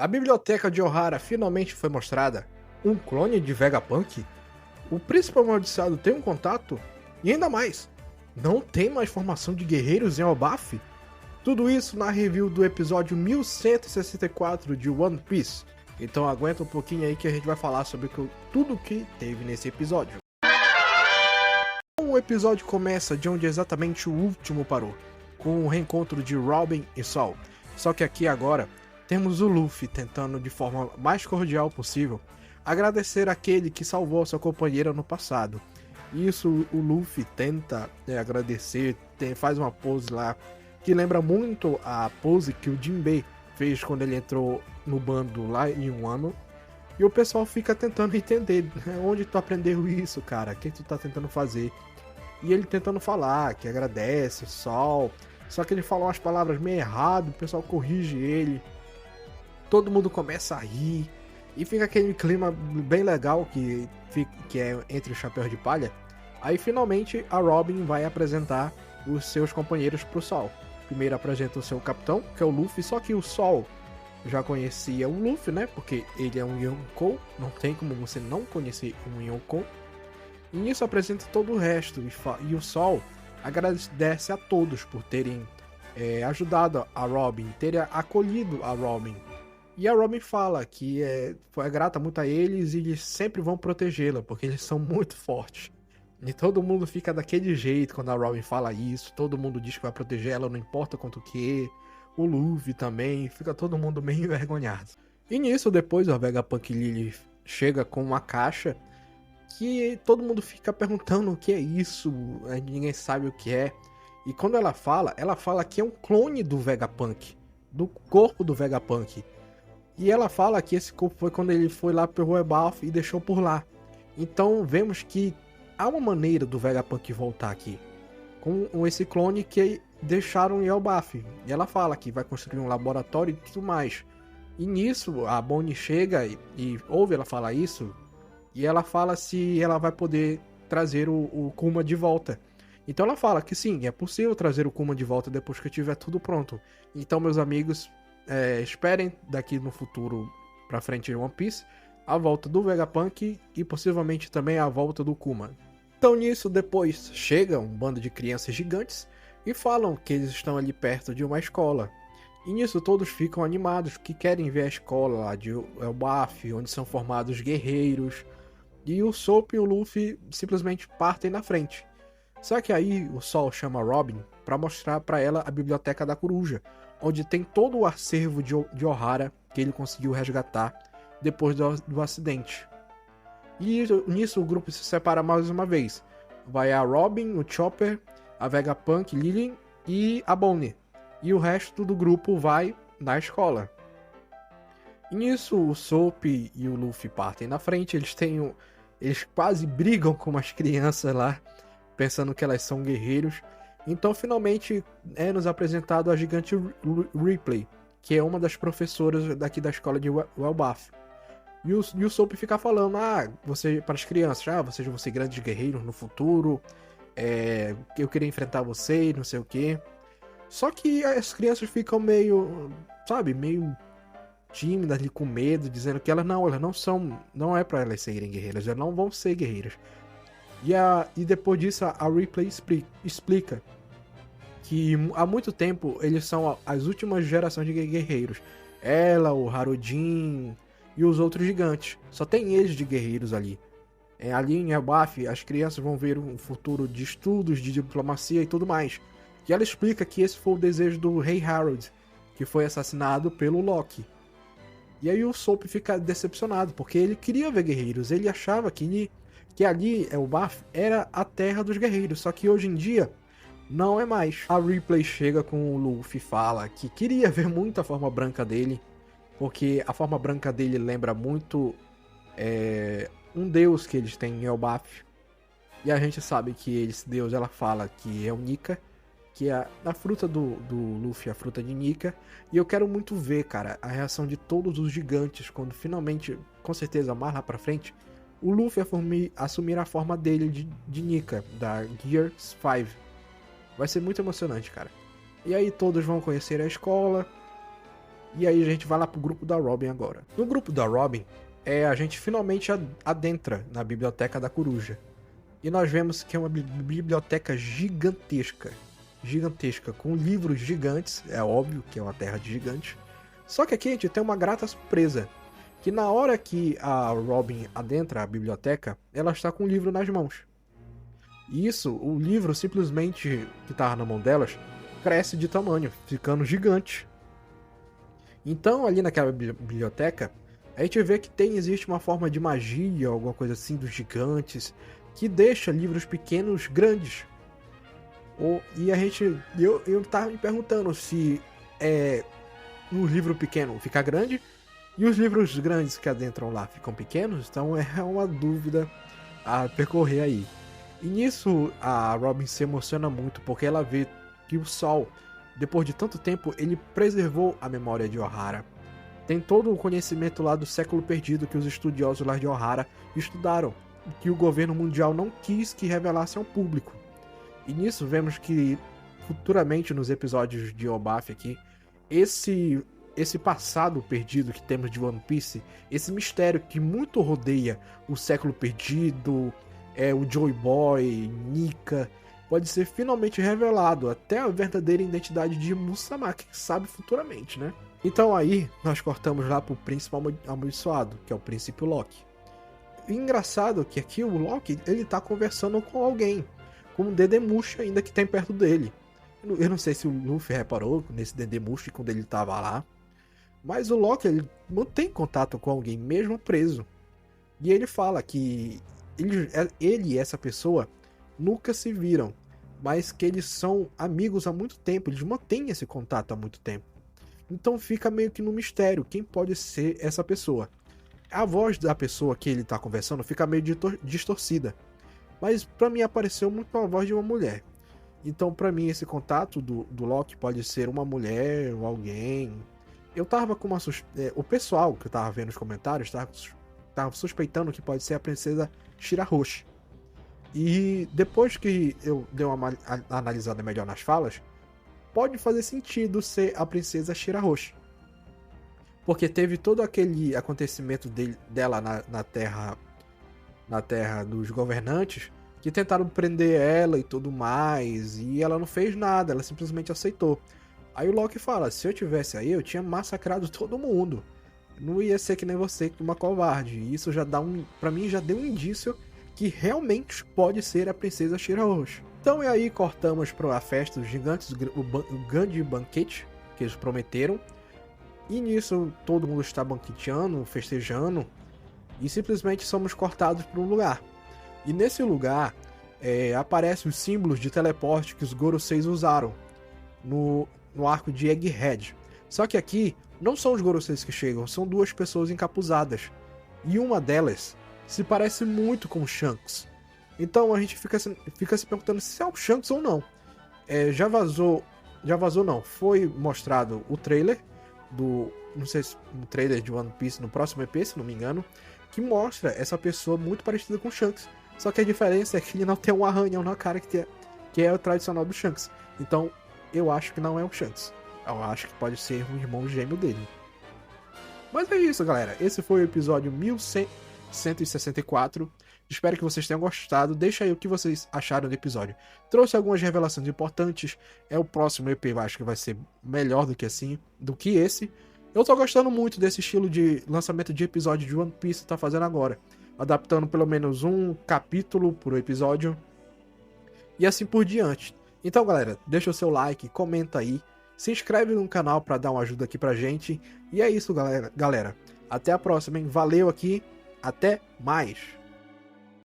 A biblioteca de Ohara finalmente foi mostrada. Um clone de Vegapunk? O príncipe amaldiçoado tem um contato? E ainda mais, não tem mais formação de guerreiros em Elbaf? Tudo isso na review do episódio 1164 de One Piece. Então aguenta um pouquinho aí que a gente vai falar sobre tudo que teve nesse episódio. O episódio começa de onde exatamente o último parou, com o reencontro de Robin e Sol. Só que aqui agora temos o Luffy tentando de forma mais cordial possível agradecer aquele que salvou sua companheira no passado. Isso o Luffy tenta agradecer, faz uma pose lá que lembra muito a pose que o Jinbei fez quando ele entrou no bando lá em Wano. E o pessoal fica tentando entender, onde tu aprendeu isso, cara? O que tu tá tentando fazer? E ele tentando falar que agradece o Sol, só que ele fala umas palavras meio errado, o pessoal corrige ele. Todo mundo começa a rir e fica aquele clima bem legal que é entre os chapéus de palha. Aí finalmente a Robin vai apresentar os seus companheiros pro Sol. Primeiro apresenta o seu capitão, que é o Luffy, só que o Sol já conhecia o Luffy, né? Porque ele é um Yonkou, não tem como você não conhecer um Yonkou. E nisso apresenta todo o resto, e o Sol agradece a todos por terem ajudado a Robin, terem acolhido a Robin. E a Robin fala que foi grata muito a eles e eles sempre vão protegê-la, porque eles são muito fortes. E todo mundo fica daquele jeito quando a Robin fala isso, todo mundo diz que vai proteger ela, não importa quanto que. O Luffy também, fica todo mundo meio envergonhado. E nisso, depois, a Vegapunk Lily chega com uma caixa que todo mundo fica perguntando o que é isso, ninguém sabe o que é. E quando ela fala que é um clone do Vegapunk, do corpo do Vegapunk. E ela fala que esse corpo foi quando ele foi lá pro Elbaf e deixou por lá. Então vemos que há uma maneira do Vegapunk voltar aqui, com esse clone que deixaram em Elbaf. E ela fala que vai construir um laboratório e tudo mais. E nisso a Bonnie chega e ouve ela falar isso. E ela fala se ela vai poder trazer o Kuma de volta. Então ela fala que sim, é possível trazer o Kuma de volta depois que tiver tudo pronto. Então, meus amigos, esperem daqui no futuro pra frente em One Piece a volta do Vegapunk e possivelmente também a volta do Kuma. Então nisso depois chega um bando de crianças gigantes e falam que eles estão ali perto de uma escola. E nisso todos ficam animados, que querem ver a escola lá de Elbaf, onde são formados guerreiros. E o Soap e o Luffy simplesmente partem na frente. Só que aí o Sol chama a Robin para mostrar para ela a Biblioteca da Coruja, onde tem todo o acervo de Ohara que ele conseguiu resgatar depois do acidente. E nisso o grupo se separa mais uma vez. Vai a Robin, o Chopper, a Vegapunk, Lily e a Bonnie. E o resto do grupo vai na escola. E nisso o Soap e o Luffy partem na frente. Eles quase brigam com as crianças lá, pensando que elas são guerreiros. Então finalmente é nos apresentado a gigante Ripley, que é uma das professoras daqui da escola de Elbaf. E o Soap fica falando, você, para as crianças, vocês vão ser grandes guerreiros no futuro, eu queria enfrentar vocês, não sei o que. Só que as crianças ficam meio tímidas ali, com medo, dizendo que elas não são, não é para elas serem guerreiras, elas não vão ser guerreiras. E depois disso a Ripley explica que há muito tempo eles são as últimas gerações de guerreiros. Ela, o Harudin e os outros gigantes. Só tem eles de guerreiros ali. Ali em Elbaf, as crianças vão ver um futuro de estudos, de diplomacia e tudo mais. E ela explica que esse foi o desejo do rei Harold, que foi assassinado pelo Loki. E aí o Soap fica decepcionado, porque ele queria ver guerreiros. Ele achava que ali, Elbaf, era a terra dos guerreiros. Só que hoje em dia, não é mais. A Ripley chega com o Luffy e fala que queria ver muito a forma branca dele, porque a forma branca dele lembra muito um deus que eles têm em Elbaf. E a gente sabe que esse deus, ela fala que é o Nika, que é a fruta do Luffy, a fruta de Nika. E eu quero muito ver, cara, a reação de todos os gigantes quando finalmente, com certeza mais lá pra frente, o Luffy assumir a forma dele de Nika, da Gear 5. Vai ser muito emocionante, cara. E aí todos vão conhecer a escola. E aí a gente vai lá pro grupo da Robin agora. No grupo da Robin, a gente finalmente adentra na biblioteca da coruja. E nós vemos que é uma biblioteca gigantesca. Gigantesca, com livros gigantes. É óbvio que é uma terra de gigantes. Só que aqui a gente tem uma grata surpresa. Que na hora que a Robin adentra a biblioteca, ela está com o livro nas mãos. E isso, o livro simplesmente que estava na mão delas, cresce de tamanho, ficando gigante. Então ali naquela biblioteca, a gente vê que existe uma forma de magia, alguma coisa assim dos gigantes, que deixa livros pequenos grandes. Eu tava me perguntando se um livro pequeno fica grande e os livros grandes que adentram lá ficam pequenos, então é uma dúvida a percorrer aí. E nisso a Robin se emociona muito porque ela vê que o Sol, depois de tanto tempo, ele preservou a memória de Ohara. Tem todo o conhecimento lá do século perdido que os estudiosos lá de Ohara estudaram, que o governo mundial não quis que revelasse ao público. E nisso vemos que futuramente nos episódios de Elbaf aqui, esse passado perdido que temos de One Piece, esse mistério que muito rodeia o século perdido, o Joy Boy, Nika, pode ser finalmente revelado, até a verdadeira identidade de Musama, quem sabe futuramente, né? Então aí, nós cortamos lá pro príncipe amaldiçoado, que é o príncipe Loki. E engraçado que aqui o Loki, ele tá conversando com alguém, com um Dendemushi ainda que tem perto dele. Eu não sei se o Luffy reparou nesse Dendemushi quando ele tava lá, mas o Loki, ele mantém contato com alguém, mesmo preso. E ele fala que ele e essa pessoa nunca se viram, mas que eles são amigos há muito tempo, eles mantêm esse contato há muito tempo. Então fica meio que no mistério quem pode ser essa pessoa. A voz da pessoa que ele tá conversando fica meio distorcida, mas pra mim apareceu muito a voz de uma mulher. Então pra mim esse contato do Loki pode ser uma mulher ou alguém. Eu tava com uma o pessoal que eu tava vendo nos comentários tava suspeitando que pode ser a princesa Shirahoshi. E depois que eu dei uma analisada melhor nas falas, pode fazer sentido ser a princesa Shirahoshi. Porque teve todo aquele acontecimento dela na terra dos governantes, que tentaram prender ela e tudo mais, e ela não fez nada, ela simplesmente aceitou. Aí o Loki fala, se eu tivesse aí, eu tinha massacrado todo mundo. Não ia ser que nem você, uma covarde. E isso já pra mim já deu um indício que realmente pode ser a princesa Shirahoshi. Então e aí cortamos para a festa dos gigantes, o grande banquete que eles prometeram. E nisso todo mundo está banqueteando, festejando. E simplesmente somos cortados para um lugar. E nesse lugar aparecem os símbolos de teleporte que os Goroseis usaram no arco de Egghead. Só que aqui não são os Goroseis que chegam, são duas pessoas encapuzadas. E uma delas se parece muito com o Shanks. Então a gente fica se perguntando se é o Shanks ou não. Já vazou não, foi mostrado o trailer não sei se um trailer de One Piece no próximo EP, se não me engano, que mostra essa pessoa muito parecida com o Shanks. Só que a diferença é que ele não tem um arranhão na cara que é o tradicional do Shanks. Então eu acho que não é o Shanks. Eu acho que pode ser um irmão gêmeo dele. Mas é isso, galera. Esse foi o episódio 1164. Espero que vocês tenham gostado. Deixa aí o que vocês acharam do episódio. Trouxe algumas revelações importantes. O próximo EP, eu acho que vai ser melhor do que esse. Eu tô gostando muito desse estilo de lançamento de episódio de One Piece que tá fazendo agora. Adaptando pelo menos um capítulo por episódio. E assim por diante. Então, galera, deixa o seu like, comenta aí. Se inscreve no canal pra dar uma ajuda aqui pra gente. E é isso, galera. Até a próxima, hein? Valeu aqui. Até mais.